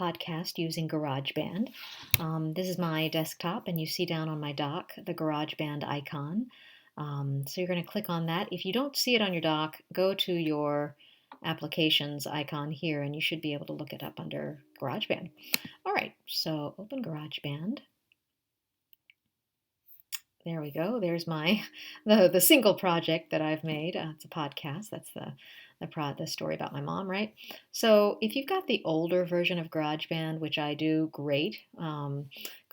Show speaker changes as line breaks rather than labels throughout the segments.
podcast using GarageBand. This is my desktop, and you see down on my dock the GarageBand icon. So you're going to click on that. If you don't see it on your dock, go to your applications icon here, and you should be able to look it up under GarageBand. All right, so open GarageBand. There we go. There's my the single project that I've made. It's a podcast. That's the story about my mom, right? So if you've got the older version of GarageBand, which I do, great. Go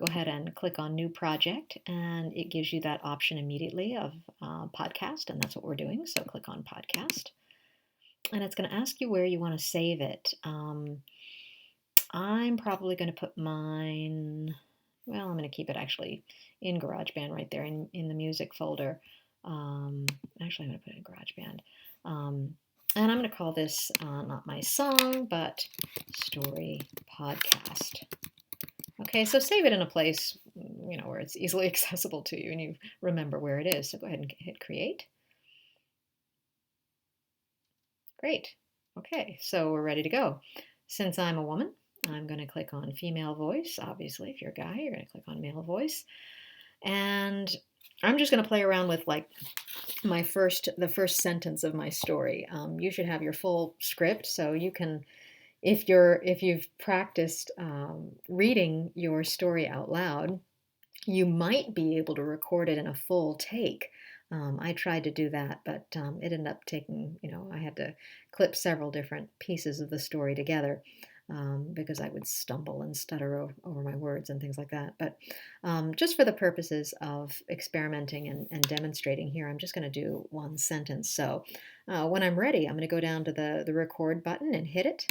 ahead and click on New Project, and it gives you that option immediately of podcast, and that's what we're doing. So click on Podcast, and it's going to ask you where you want to save it. I'm probably going to put mine. Well, I'm going to keep it actually in GarageBand right there in the music folder. Actually, I'm going to put it in GarageBand. And I'm going to call this not my song, but story podcast. Okay, so save it in a place, where it's easily accessible to you and you remember where it is. So go ahead and hit create. Great. Okay, so we're ready to go. Since I'm a woman, I'm going to click on female voice. Obviously, if you're a guy, you're going to click on male voice. And I'm just going to play around with like the first sentence of my story. You should have your full script, so you can, if you've practiced reading your story out loud, you might be able to record it in a full take. I tried to do that, but it ended up taking, I had to clip several different pieces of the story together. Because I would stumble and stutter over my words and things like that. But just for the purposes of experimenting and demonstrating here, I'm just going to do one sentence. So when I'm ready, I'm going to go down to the record button and hit it.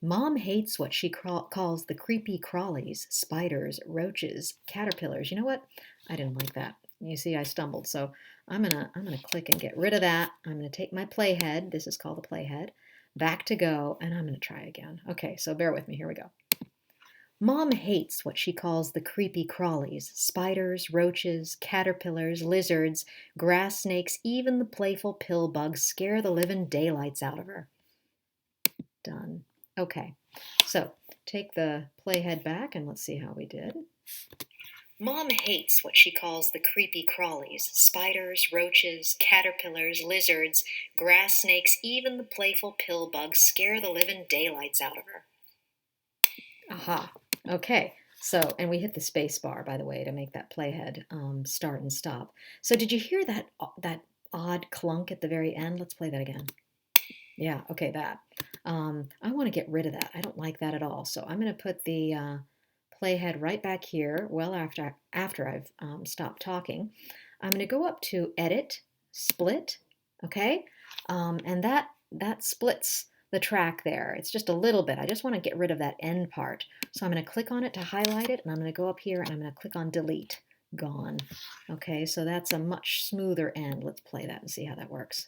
Mom hates what she calls the creepy crawlies, spiders, roaches, caterpillars. You know what? I didn't like that. You see, I stumbled. So I'm gonna click and get rid of that. I'm going to take my playhead. This is called the playhead. Back to go, and I'm going to try again. Okay, so bear with me. Here we go. Mom hates what she calls the creepy crawlies, spiders, roaches, caterpillars, lizards, grass snakes, even the playful pill bugs scare the living daylights out of her. Done. Okay, so take the playhead back, and let's see how we did. Mom hates what she calls the creepy crawlies, spiders, roaches, caterpillars, lizards, grass snakes, even the playful pill bugs scare the living daylights out of her. Aha. Okay. So, and we hit the space bar, by the way, to make that playhead start and stop. So did you hear that odd clunk at the very end? Let's play that again. Yeah, okay, that. I want to get rid of that. I don't like that at all. So I'm going to put the playhead right back here. Well, after I've stopped talking, I'm going to go up to Edit, Split, okay, and that splits the track there. It's just a little bit. I just want to get rid of that end part. So I'm going to click on it to highlight it, and I'm going to go up here and I'm going to click on Delete. Gone. Okay, so that's a much smoother end. Let's play that and see how that works.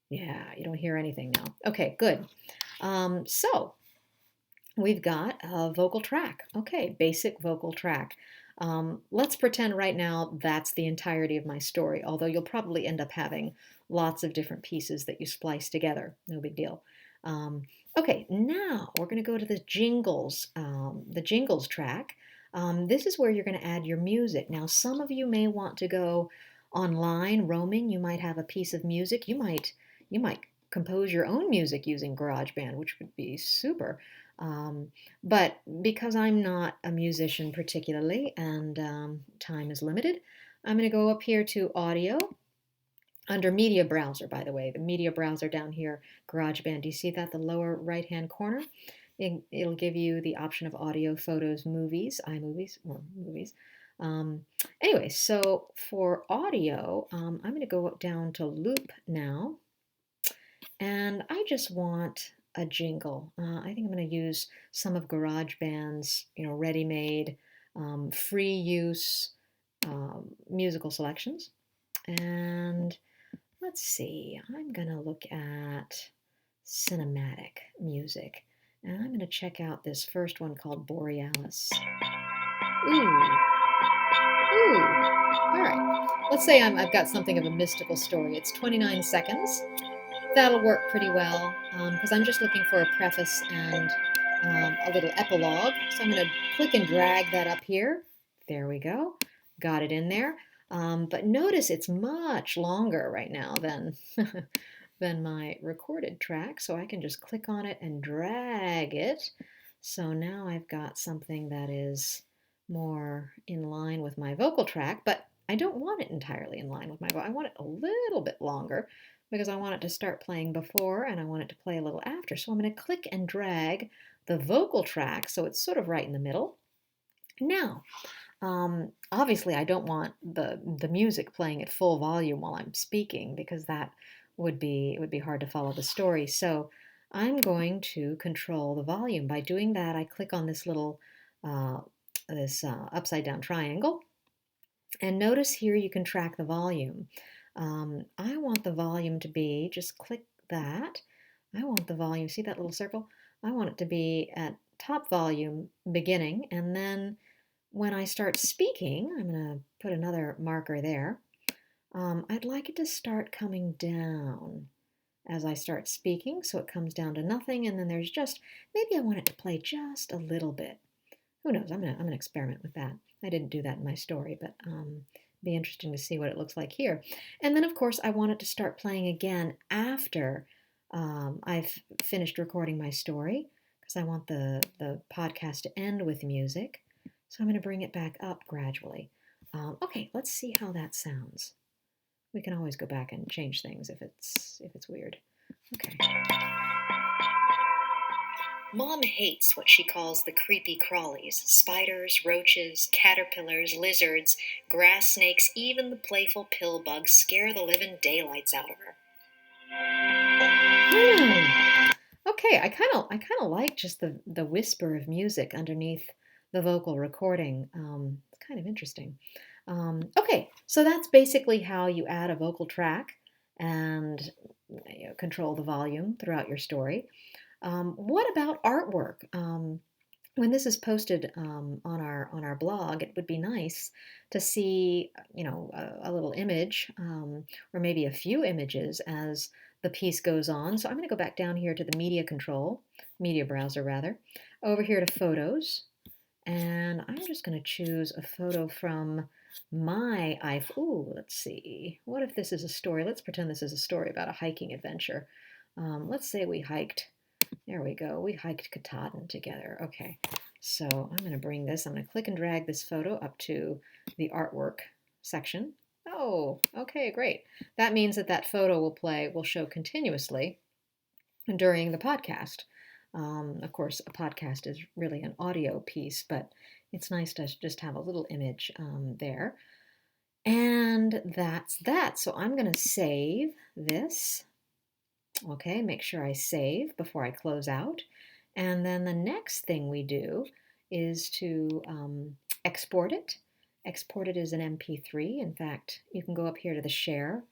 Yeah, you don't hear anything now. Okay, good. So we've got a vocal track. Okay, basic vocal track. Let's pretend right now that's the entirety of my story, although you'll probably end up having lots of different pieces that you splice together. No big deal. Okay, now we're going to go to the jingles track. This is where you're going to add your music. Now, some of you may want to go online, roaming. You might have a piece of music. You might compose your own music using GarageBand, which would be super. But because I'm not a musician particularly and time is limited, I'm going to go up here to Audio under Media Browser, by the way. The Media Browser down here, GarageBand. Do you see that, the lower right-hand corner? It'll give you the option of audio, photos, movies, iMovies, or movies. Anyway, so for audio, I'm going to go down to Loop now. And I just want a jingle. I think I'm going to use some of GarageBand's, ready-made, free use musical selections. And let's see, I'm going to look at cinematic music. And I'm going to check out this first one called Borealis. Ooh. All right. Let's say I've got something of a mystical story. It's 29 seconds. That'll work pretty well because I'm just looking for a preface and a little epilogue. So I'm going to click and drag that up here. There we go. Got it in there. But notice it's much longer right now than, than my recorded track. So I can just click on it and drag it. So now I've got something that is more in line with my vocal track, but I don't want it entirely in line with my vocal. I want it a little bit longer because I want it to start playing before and I want it to play a little after. So I'm going to click and drag the vocal track so it's sort of right in the middle. Now, obviously I don't want the music playing at full volume while I'm speaking because that would be, it would be hard to follow the story. So I'm going to control the volume. By doing that, I click on this little upside down triangle, and notice here you can track the volume. I want the volume to be, just click that. I want the volume, see that little circle? I want it to be at top volume beginning, and then when I start speaking, I'm going to put another marker there. I'd like it to start coming down as I start speaking, so it comes down to nothing, and then there's just, maybe I want it to play just a little bit. Who knows? I'm gonna experiment with that. I didn't do that in my story, but be interesting to see what it looks like here. And then, of course, I want it to start playing again after I've finished recording my story, because I want the podcast to end with music. So I'm going to bring it back up gradually. Okay, let's see how that sounds. We can always go back and change things if it's weird. Okay. Mom hates what she calls the creepy crawlies: spiders, roaches, caterpillars, lizards, grass snakes, even the playful pill bugs scare the living daylights out of her. Okay, I kind of like just the whisper of music underneath the vocal recording. It's kind of interesting. Okay, so that's basically how you add a vocal track and control the volume throughout your story. What about artwork? When this is posted on our blog, it would be nice to see, a little image or maybe a few images as the piece goes on. So I'm going to go back down here to the media browser rather, over here to photos, and I'm just going to choose a photo from my iPhone. Ooh, let's see. What if this is a story? Let's pretend this is a story about a hiking adventure. Let's say we hiked. There we go. We hiked Katahdin together. Okay, so I'm going to bring this. I'm going to click and drag this photo up to the artwork section. Oh, okay, great. That means that photo will show continuously during the podcast. Of course, a podcast is really an audio piece, but it's nice to just have a little image there. And that's that. So I'm going to save this. Okay, make sure I save before I close out. And then the next thing we do is to export it. Export it as an MP3. In fact, you can go up here to the share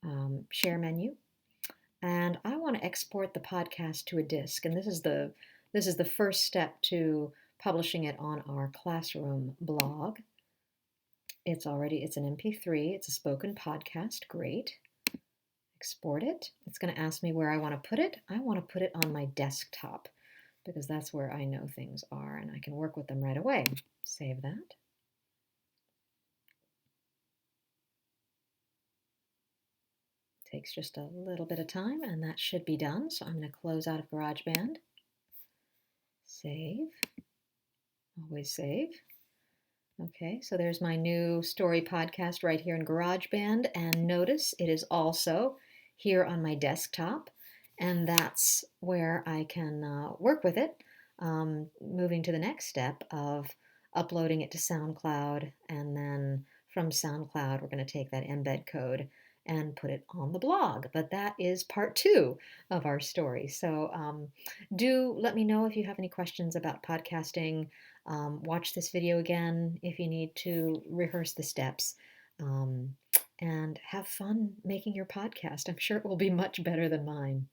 menu. And I want to export the podcast to a disk. And this is the first step to publishing it on our classroom blog. It's an MP3. It's a spoken podcast. Great. Export it. It's going to ask me where I want to put it. I want to put it on my desktop because that's where I know things are and I can work with them right away. Save that. Takes just a little bit of time and that should be done. So I'm going to close out of GarageBand. Save. Always save. Okay, so there's my new story podcast right here in GarageBand, and notice it is also here on my desktop, and that's where I can work with it, moving to the next step of uploading it to SoundCloud, and then from SoundCloud we're going to take that embed code and put it on the blog. But that is part 2 of our story. So do let me know if you have any questions about podcasting. Watch this video again if you need to rehearse the steps, and have fun making your podcast. I'm sure it will be much better than mine.